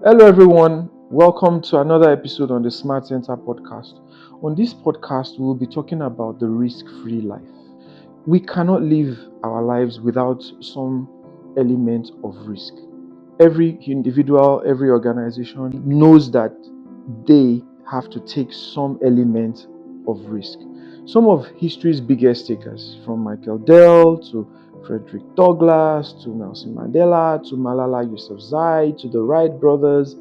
Hello, everyone. Welcome to another episode on the SmartSenta podcast. On this podcast, we will be talking about the risk free life. We cannot live our lives without some element of risk. Every individual, every organization knows that they have to take some element of risk. Some of history's biggest takers, from Michael Dell to Frederick Douglass to Nelson Mandela to Malala Yousafzai to the Wright brothers,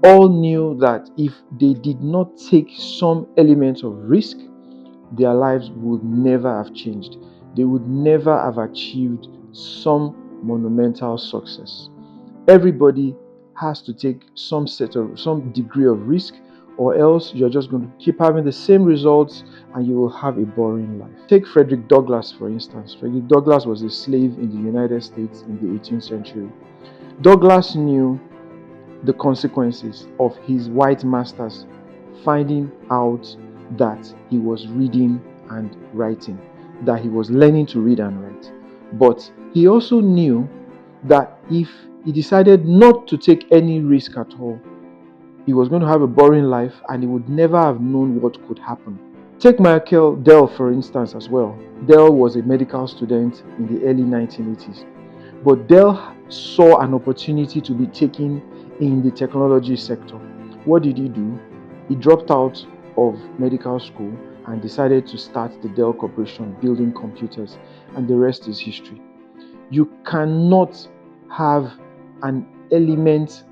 all knew that if they did not take some element of risk, their lives would never have changed. They would never have achieved some monumental success. Everybody has to take some degree of risk, or else you're just going to keep having the same results and you will have a boring life. Take Frederick Douglass, for instance. Frederick Douglass was a slave in the United States in the 18th century. Douglass knew the consequences of his white masters finding out that he was reading and writing, that he was learning to read and write. But he also knew that if he decided not to take any risk at all, he was going to have a boring life and he would never have known what could happen. Take Michael Dell, for instance, as well. Dell was a medical student in the early 1980s. But Dell saw an opportunity to be taken in the technology sector. What did he do? He dropped out of medical school and decided to start the Dell Corporation building computers, and the rest is history. You cannot have an element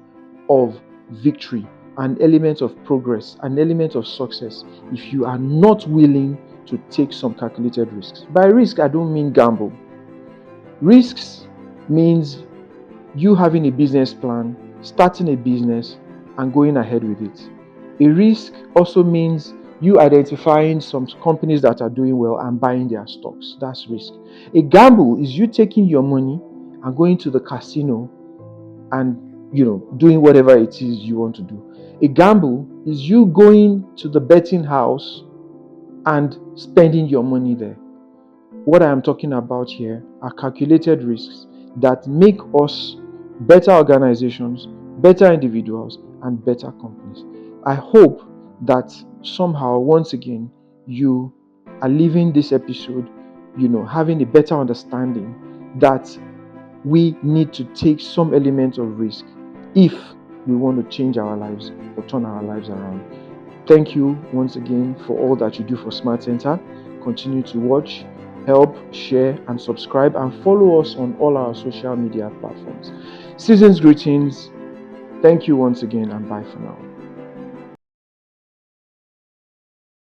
of victory, an element of progress, an element of success if you are not willing to take some calculated risks. By risk, I don't mean gamble. Risks means you having a business plan, starting a business, and going ahead with it. A risk also means you identifying some companies that are doing well and buying their stocks. That's risk. A gamble is you taking your money and going to the casino and doing whatever it is you want to do. A gamble is you going to the betting house and spending your money there. What I am talking about here are calculated risks that make us better organizations, better individuals, and better companies. I hope that somehow, once again, you are leaving this episode, having a better understanding that we need to take some element of risk if we want to change our lives or turn our lives around. Thank you once again for all that you do for SmartSenta. Continue to watch, help, share, and subscribe, and follow us on all our social media platforms. Season's greetings. Thank you once again, and bye for now.